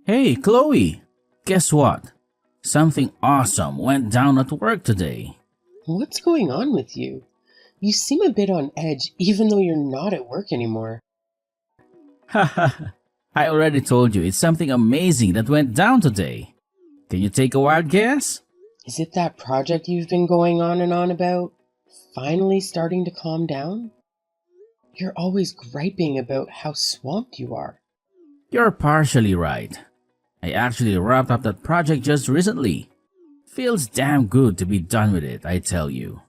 Hey, Chloe! Guess what? Something awesome went down at work today. What's going on with you? You seem a bit on edge even though you're not at work anymore. Haha, I already told you it's something amazing that went down today. Can you take a wild guess? Is it that project you've been going on and on about finally starting to calm down? You're always griping about how swamped you are. You're partially right. I actually wrapped up that project just recently. Feels damn good to be done with it, I tell you.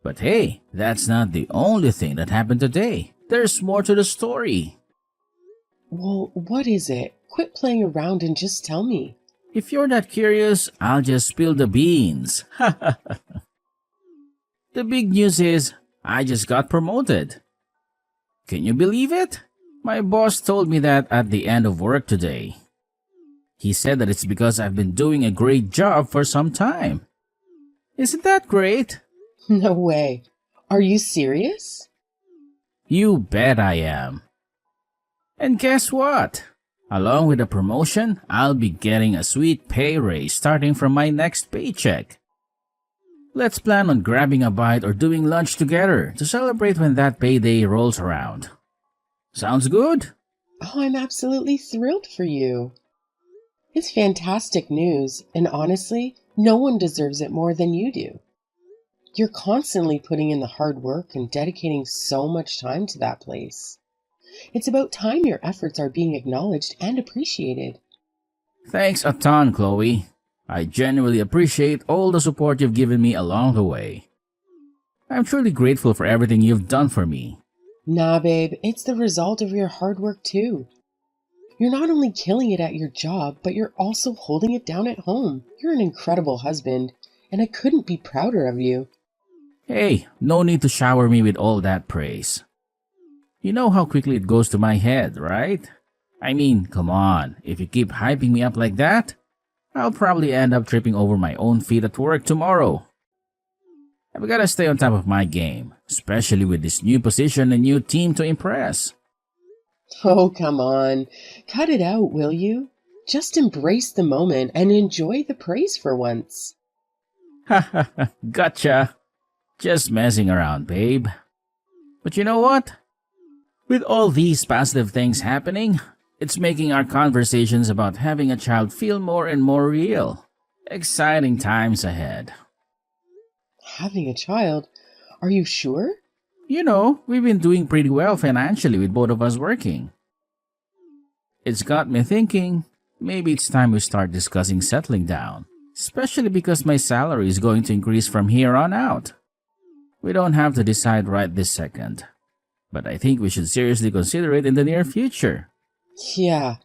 But hey, that's not the only thing that happened today. There's more to the story. Well, what is it? Quit playing around and just tell me. If you're that curious, I'll just spill the beans. The big news is, I just got promoted. Can you believe it? My boss told me that at the end of work today. He said that it's because I've been doing a great job for some time. Isn't that great? No way. Are you serious? You bet I am. And guess what? Along with the promotion, I'll be getting a sweet pay raise starting from my next paycheck. Let's plan on grabbing a bite or doing lunch together to celebrate when that payday rolls around. Sounds good? Oh, I'm absolutely thrilled for you. It's fantastic news, and honestly, no one deserves it more than you do. You're constantly putting in the hard work and dedicating so much time to that place. It's about time your efforts are being acknowledged and appreciated. Thanks a ton, Chloe. I genuinely appreciate all the support you've given me along the way. I'm truly grateful for everything you've done for me. Nah, babe, it's the result of your hard work too. You're not only killing it at your job, but you're also holding it down at home. You're an incredible husband, and I couldn't be prouder of you. Hey, no need to shower me with all that praise. You know how quickly it goes to my head, right? I mean, come on, if you keep hyping me up like that, I'll probably end up tripping over my own feet at work tomorrow. I've gotta stay on top of my game, especially with this new position and new team to impress. Oh, come on. Cut it out, will you? Just embrace the moment and enjoy the praise for once. Haha, gotcha. Just messing around, babe. But you know what? With all these positive things happening, it's making our conversations about having a child feel more and more real. Exciting times ahead. Having a child? Are you sure? You know, we've been doing pretty well financially with both of us working. It's got me thinking, maybe it's time we start discussing settling down, especially because my salary is going to increase from here on out. We don't have to decide right this second, but I think we should seriously consider it in the near future. Yeah,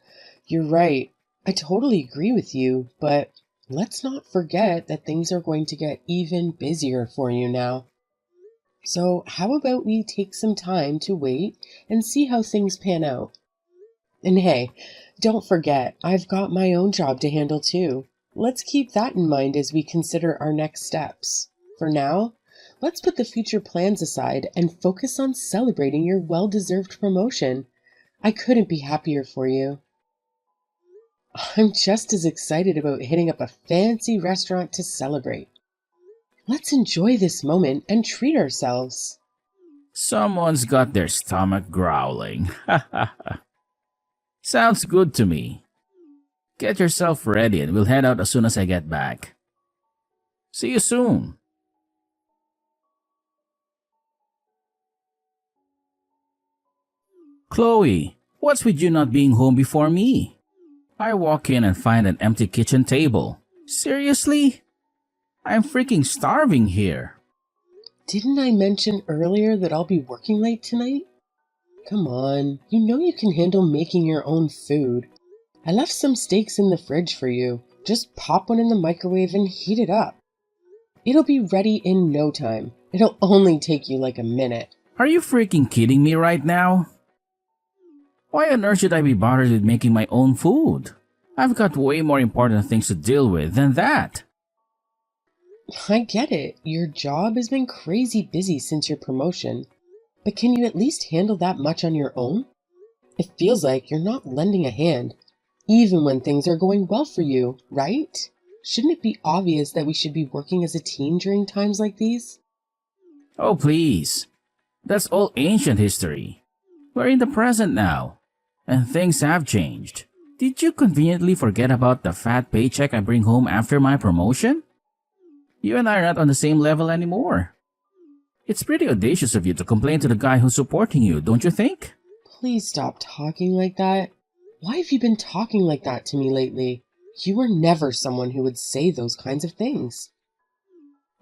you're right. I totally agree with you, but let's not forget that things are going to get even busier for you now. So, how about we take some time to wait and see how things pan out? And hey, don't forget, I've got my own job to handle too. Let's keep that in mind as we consider our next steps. For now, let's put the future plans aside and focus on celebrating your well-deserved promotion. I couldn't be happier for you. I'm just as excited about hitting up a fancy restaurant to celebrate. Let's enjoy this moment and treat ourselves. Someone's got their stomach growling. Sounds good to me. Get yourself ready and we'll head out as soon as I get back. See you soon. Chloe, what's with you not being home before me? I walk in and find an empty kitchen table. Seriously? I'm freaking starving here. Didn't I mention earlier that I'll be working late tonight? Come on, you know you can handle making your own food. I left some steaks in the fridge for you. Just pop one in the microwave and heat it up. It'll be ready in no time. It'll only take you like a minute. Are you freaking kidding me right now? Why on earth should I be bothered with making my own food? I've got way more important things to deal with than that. I get it. Your job has been crazy busy since your promotion. But can you at least handle that much on your own? It feels like you're not lending a hand. even when things are going well for you, right? Shouldn't it be obvious that we should be working as a team during times like these? Oh, please. That's all ancient history. We're in the present now, and things have changed. Did you conveniently forget about the fat paycheck I bring home after my promotion? You and I are not on the same level anymore. It's pretty audacious of you to complain to the guy who's supporting you, don't you think? Please stop talking like that. Why have you been talking like that to me lately? You were never someone who would say those kinds of things.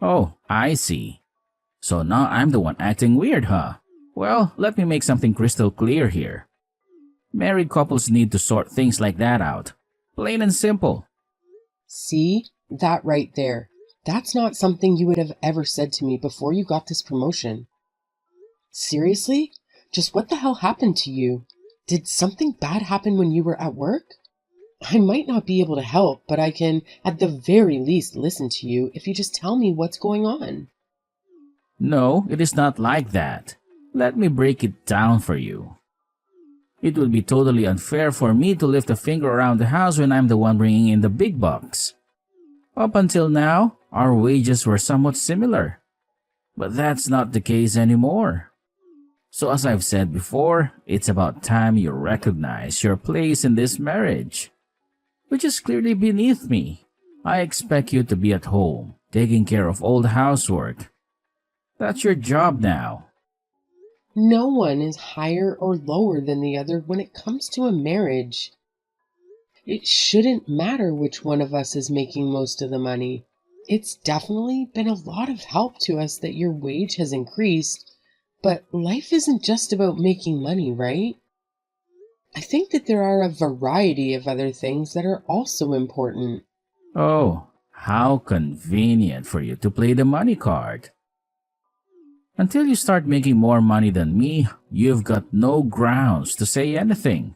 Oh, I see. So now I'm the one acting weird, huh? Well, let me make something crystal clear here. Married couples need to sort things like that out. Plain and simple. See? That right there. That's not something you would have ever said to me before you got this promotion. Seriously? Just what the hell happened to you? Did something bad happen when you were at work? I might not be able to help, but I can, at the very least, listen to you if you just tell me what's going on. No, it is not like that. Let me break it down for you. It would be totally unfair for me to lift a finger around the house when I'm the one bringing in the big bucks. Up until now, our wages were somewhat similar. But that's not the case anymore. So as I've said before, it's about time you recognize your place in this marriage, which is clearly beneath me. I expect you to be at home, taking care of all the housework. That's your job now. No one is higher or lower than the other when it comes to a marriage. It shouldn't matter which one of us is making most of the money. It's definitely been a lot of help to us that your wage has increased, but life isn't just about making money, right? I think that there are a variety of other things that are also important. Oh, how convenient for you to play the money card. Until you start making more money than me, you've got no grounds to say anything.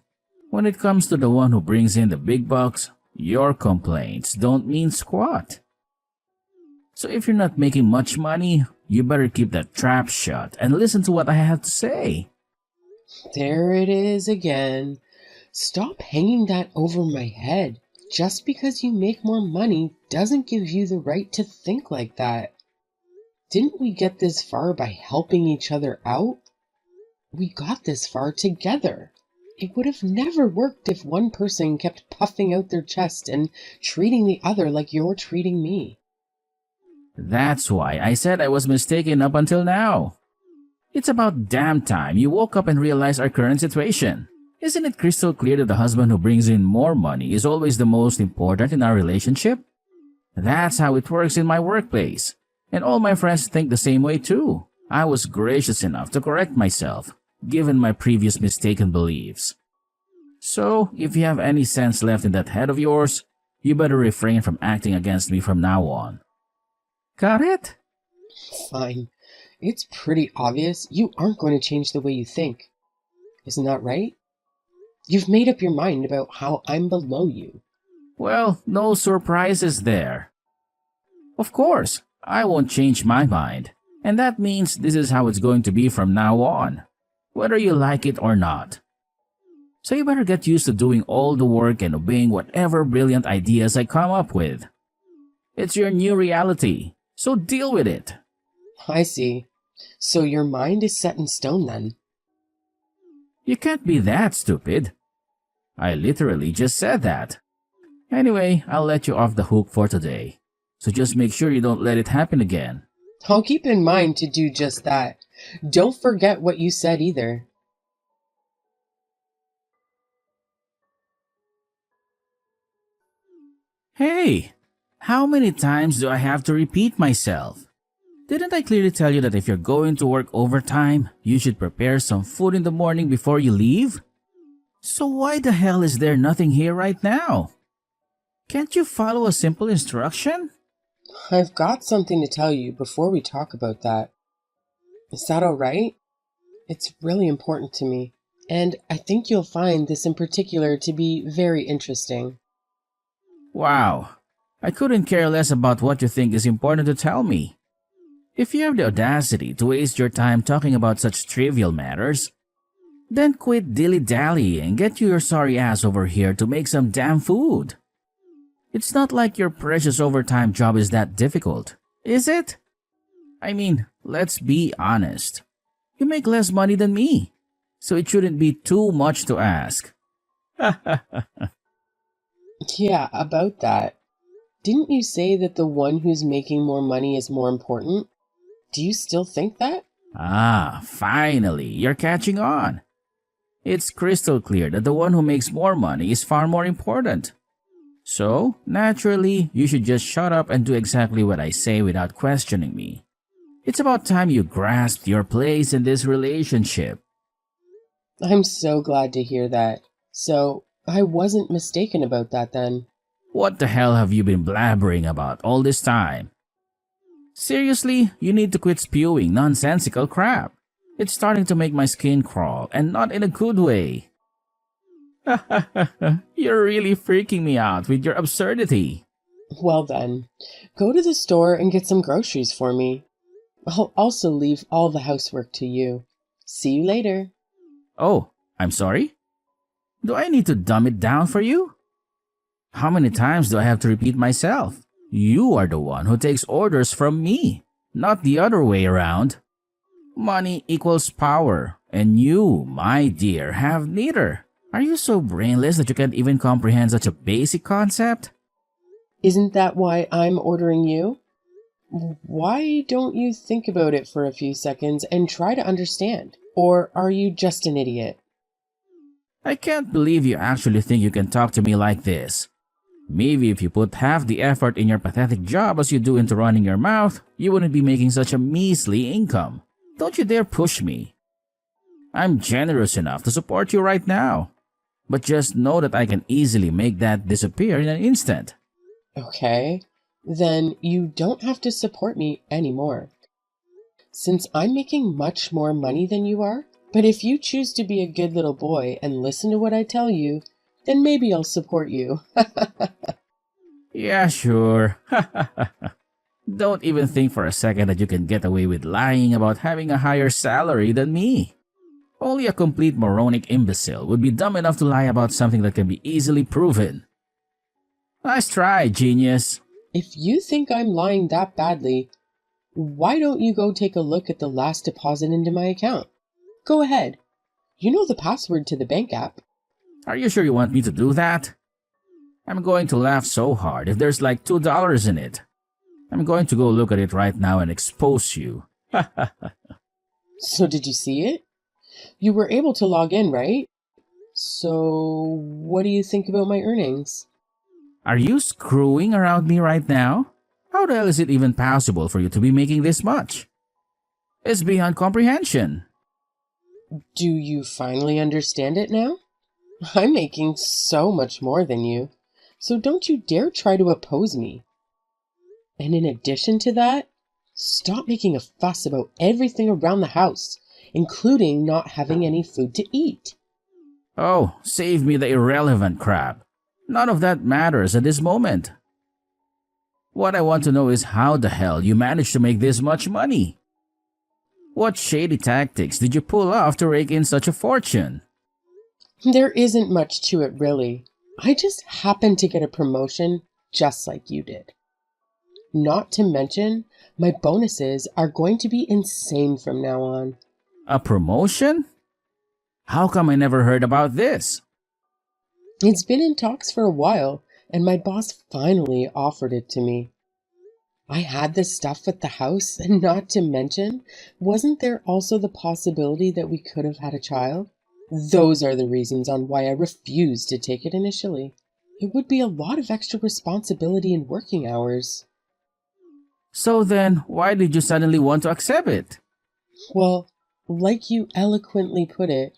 When it comes to the one who brings in the big bucks, your complaints don't mean squat. So if you're not making much money, you better keep that trap shut and listen to what I have to say. There it is again. Stop hanging that over my head. Just because you make more money doesn't give you the right to think like that. Didn't we get this far by helping each other out? We got this far together. It would have never worked if one person kept puffing out their chest and treating the other like you're treating me. That's why I said I was mistaken up until now. It's about damn time you woke up and realized our current situation. Isn't it crystal clear that the husband who brings in more money is always the most important in our relationship? That's how it works in my workplace. And all my friends think the same way too. I was gracious enough to correct myself, given my previous mistaken beliefs. So, if you have any sense left in that head of yours, you better refrain from acting against me from now on. Got it? Fine. It's pretty obvious you aren't going to change the way you think. Isn't that right? You've made up your mind about how I'm below you. Well, no surprises there. Of course, I won't change my mind, and that means this is how it's going to be from now on, whether you like it or not. So you better get used to doing all the work and obeying whatever brilliant ideas I come up with. It's your new reality, so deal with it. I see. So your mind is set in stone then? You can't be that stupid. I literally just said that. Anyway, I'll let you off the hook for today. So just make sure you don't let it happen again. I'll keep in mind to do just that. Don't forget what you said either. Hey, how many times do I have to repeat myself? Didn't I clearly tell you that if you're going to work overtime, you should prepare some food in the morning before you leave? So why the hell is there nothing here right now? Can't you follow a simple instruction? I've got something to tell you before we talk about that. Is that all right? It's really important to me, and I think you'll find this in particular to be very interesting. Wow, I couldn't care less about what you think is important to tell me. If you have the audacity to waste your time talking about such trivial matters, Then quit dilly-dally and get your sorry ass over here to make some damn food. It's not like your precious overtime job is that difficult, is it? I mean, let's be honest. You make less money than me, so it shouldn't be too much to ask. Yeah, about that. Didn't you say that the one who's making more money is more important? Do you still think that? Ah, finally, you're catching on. It's crystal clear that the one who makes more money is far more important. So, naturally, you should just shut up and do exactly what I say without questioning me. It's about time you grasped your place in this relationship. I'm so glad to hear that. So, I wasn't mistaken about that then. What the hell have you been blabbering about all this time? Seriously, you need to quit spewing nonsensical crap. It's starting to make my skin crawl, and not in a good way. You're really freaking me out with your absurdity. Well then, go to the store and get some groceries for me. I'll also leave all the housework to you. See you later. Oh, I'm sorry? Do I need to dumb it down for you? How many times do I have to repeat myself? You are the one who takes orders from me, not the other way around. Money equals power, and you, my dear, have neither. Are you so brainless that you can't even comprehend such a basic concept? Isn't that why I'm ordering you? Why don't you think about it for a few seconds and try to understand? Or are you just an idiot? I can't believe you actually think you can talk to me like this. Maybe if you put half the effort in your pathetic job as you do into running your mouth, you wouldn't be making such a measly income. Don't you dare push me. I'm generous enough to support you right now. But just know that I can easily make that disappear in an instant. Okay, then you don't have to support me anymore. Since I'm making much more money than you are, but if you choose to be a good little boy and listen to what I tell you, then maybe I'll support you. Yeah, sure. Don't even think for a second that you can get away with lying about having a higher salary than me. Only a complete moronic imbecile would be dumb enough to lie about something that can be easily proven. Nice try, genius. If you think I'm lying that badly, why don't you go take a look at the last deposit into my account? Go ahead. You know the password to the bank app. Are you sure you want me to do that? I'm going to laugh so hard if there's like $2 in it. I'm going to go look at it right now and expose you. So did you see it? You were able to log in, right? So what do you think about my earnings? Are you screwing around me right now? How the hell is it even possible for you to be making this much? It's beyond comprehension. Do you finally understand it now? I'm making so much more than you, so don't you dare try to oppose me. And in addition to that, stop making a fuss about everything around the house, including not having any food to eat. Oh, save me the irrelevant crap. None of that matters at this moment. What I want to know is how the hell you managed to make this much money. What shady tactics did you pull off to rake in such a fortune? There isn't much to it, really. I just happened to get a promotion just like you did. Not to mention, my bonuses are going to be insane from now on. A promotion? How come I never heard about this? It's been in talks for a while, and my boss finally offered it to me. I had the stuff at the house, and not to mention, wasn't there also the possibility that we could have had a child? Those are the reasons on why I refused to take it initially. It would be a lot of extra responsibility and working hours. So then, why did you suddenly want to accept it? Well, like you eloquently put it,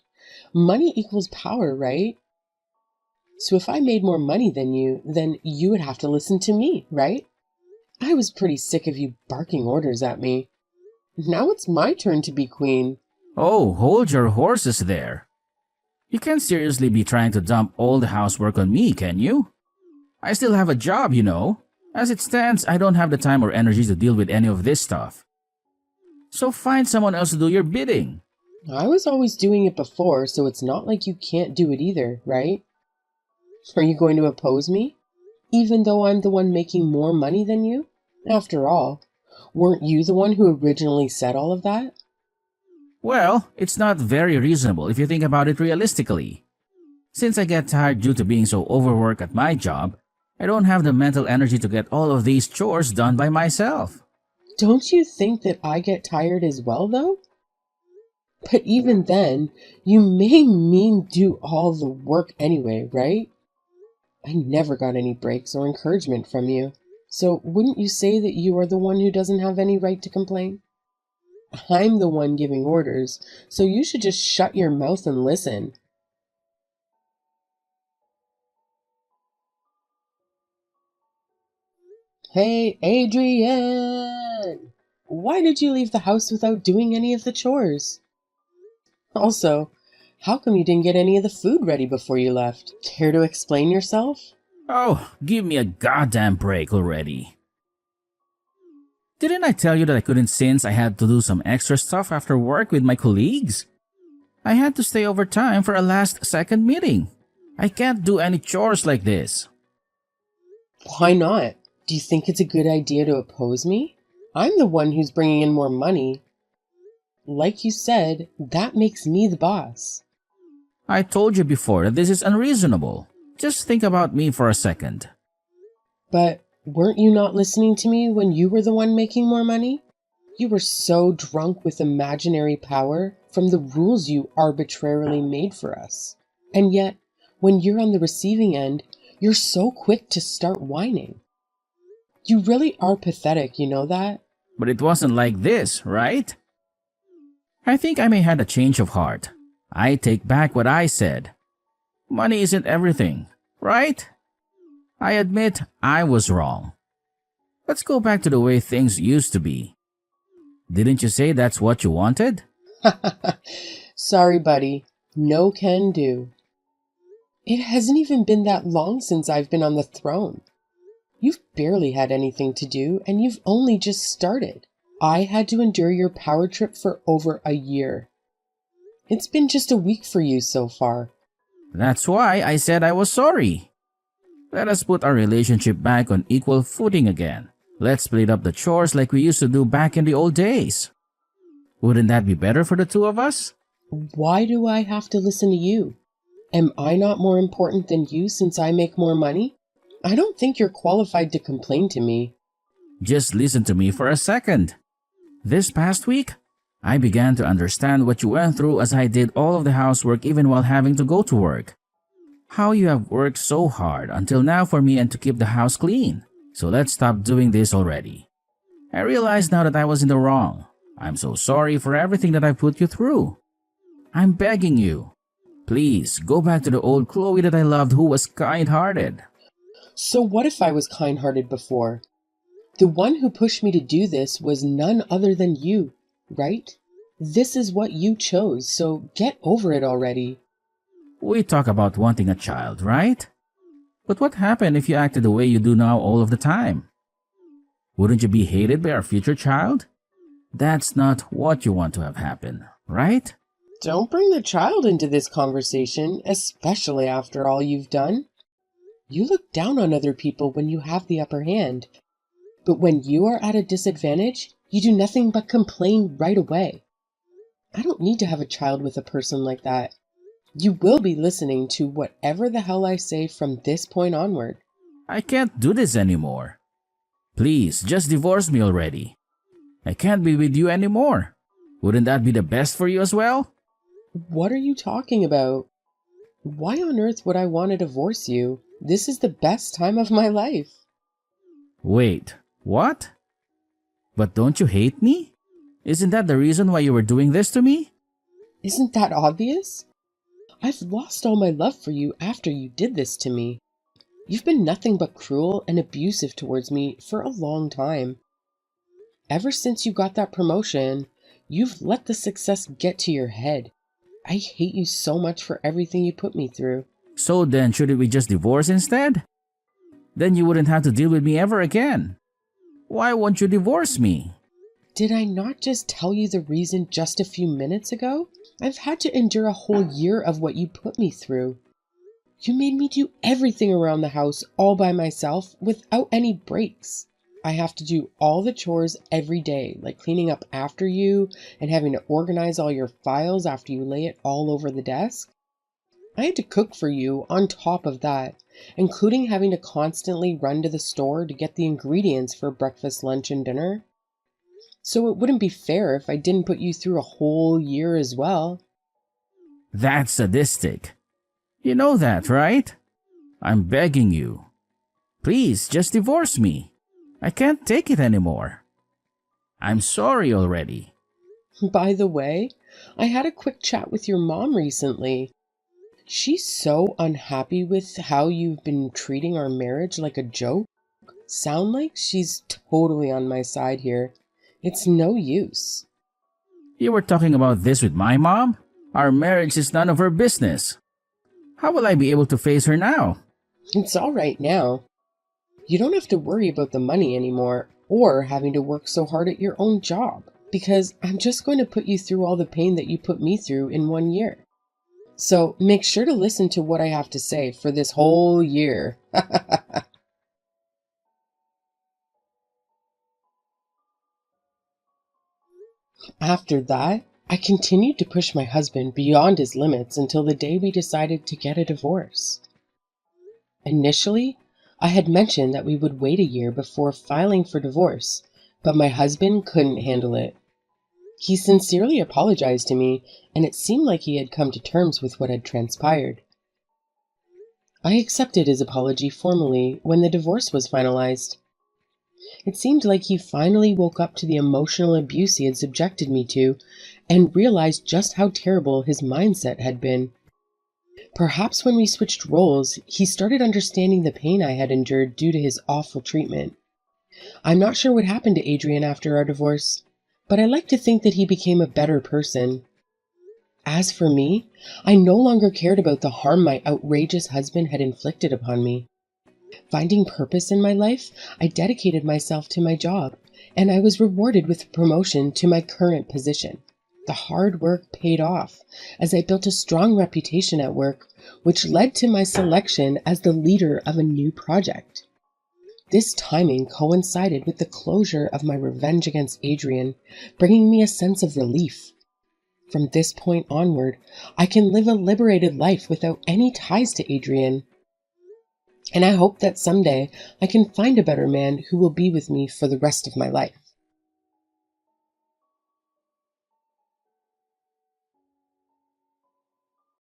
money equals power, right? So if I made more money than you, then you would have to listen to me, right? I was pretty sick of you barking orders at me. Now it's my turn to be queen. Oh, hold your horses there. You can't seriously be trying to dump all the housework on me, can you? I still have a job, you know. As it stands, I don't have the time or energy to deal with any of this stuff. So find someone else to do your bidding. I was always doing it before, so it's not like you can't do it either, right? Are you going to oppose me? Even though I'm the one making more money than you? After all, weren't you the one who originally said all of that? Well, it's not very reasonable if you think about it realistically. Since I get tired due to being so overworked at my job, I don't have the mental energy to get all of these chores done by myself. Don't you think that I get tired as well, though? But even then, you may mean do all the work anyway, right? I never got any breaks or encouragement from you. So wouldn't you say that you are the one who doesn't have any right to complain? I'm the one giving orders, so you should just shut your mouth and listen. Hey, Adrian! Why did you leave the house without doing any of the chores? Also, how come you didn't get any of the food ready before you left? Care to explain yourself? Oh, give me a goddamn break already. Didn't I tell you that I couldn't since I had to do some extra stuff after work with my colleagues? I had to stay overtime for a last-second meeting. I can't do any chores like this. Why not? Do you think it's a good idea to oppose me? I'm the one who's bringing in more money. Like you said, that makes me the boss. I told you before that this is unreasonable. Just think about me for a second. But weren't you not listening to me when you were the one making more money? You were so drunk with imaginary power from the rules you arbitrarily made for us. And yet, when you're on the receiving end, you're so quick to start whining. You really are pathetic, you know that? But it wasn't like this, right? I think I may have a change of heart. I take back what I said. Money isn't everything, right? I admit I was wrong. Let's go back to the way things used to be. Didn't you say that's what you wanted? Sorry, buddy. No can do. It hasn't even been that long since I've been on the throne. You've barely had anything to do, and you've only just started. I had to endure your power trip for over a year. It's been just a week for you so far. That's why I said I was sorry. Let us put our relationship back on equal footing again. Let's split up the chores like we used to do back in the old days. Wouldn't that be better for the two of us? Why do I have to listen to you? Am I not more important than you since I make more money? I don't think you're qualified to complain to me. Just listen to me for a second. This past week, I began to understand what you went through as I did all of the housework even while having to go to work. How you have worked so hard until now for me and to keep the house clean. So let's stop doing this already. I realize now that I was in the wrong. I'm so sorry for everything that I put you through. I'm begging you. Please go back to the old Chloe that I loved who was kind-hearted. So what if I was kind-hearted before? The one who pushed me to do this was none other than you, right? This is what you chose, so get over it already. We talk about wanting a child, right? But what happened if you acted the way you do now all of the time? Wouldn't you be hated by our future child? That's not what you want to have happen, right? Don't bring the child into this conversation, especially after all you've done. You look down on other people when you have the upper hand. But when you are at a disadvantage, you do nothing but complain right away. I don't need to have a child with a person like that. You will be listening to whatever the hell I say from this point onward. I can't do this anymore. Please, just divorce me already. I can't be with you anymore. Wouldn't that be the best for you as well? What are you talking about? Why on earth would I want to divorce you? This is the best time of my life. Wait, what? But don't you hate me? Isn't that the reason why you were doing this to me? Isn't that obvious? I've lost all my love for you after you did this to me. You've been nothing but cruel and abusive towards me for a long time. Ever since you got that promotion, you've let the success get to your head. I hate you so much for everything you put me through. So then, shouldn't we just divorce instead? Then you wouldn't have to deal with me ever again. Why won't you divorce me? Did I not just tell you the reason just a few minutes ago? I've had to endure a whole year of what you put me through. You made me do everything around the house all by myself without any breaks. I have to do all the chores every day, like cleaning up after you and having to organize all your files after you lay it all over the desk. I had to cook for you on top of that, including having to constantly run to the store to get the ingredients for breakfast, lunch, and dinner. So it wouldn't be fair if I didn't put you through a whole year as well. That's sadistic. You know that, right? I'm begging you. Please, just divorce me. I can't take it anymore. I'm sorry already. By the way, I had a quick chat with your mom recently. She's so unhappy with how you've been treating our marriage like a joke. Sound like she's totally on my side here. It's no use. You were talking about this with my mom? Our marriage is none of her business. How will I be able to face her now? It's all right now. You don't have to worry about the money anymore or having to work so hard at your own job because I'm just going to put you through all the pain that you put me through in 1 year. So make sure to listen to what I have to say for this whole year. After that, I continued to push my husband beyond his limits until the day we decided to get a divorce. Initially, I had mentioned that we would wait a year before filing for divorce, but my husband couldn't handle it. He sincerely apologized to me, and it seemed like he had come to terms with what had transpired. I accepted his apology formally when the divorce was finalized. It seemed like he finally woke up to the emotional abuse he had subjected me to and realized just how terrible his mindset had been. Perhaps when we switched roles, he started understanding the pain I had endured due to his awful treatment. I'm not sure what happened to Adrian after our divorce, but I like to think that he became a better person. As for me, I no longer cared about the harm my outrageous husband had inflicted upon me. Finding purpose in my life, I dedicated myself to my job, and I was rewarded with a promotion to my current position. The hard work paid off, as I built a strong reputation at work, which led to my selection as the leader of a new project. This timing coincided with the closure of my revenge against Adrian, bringing me a sense of relief. From this point onward, I can live a liberated life without any ties to Adrian. And I hope that someday I can find a better man who will be with me for the rest of my life.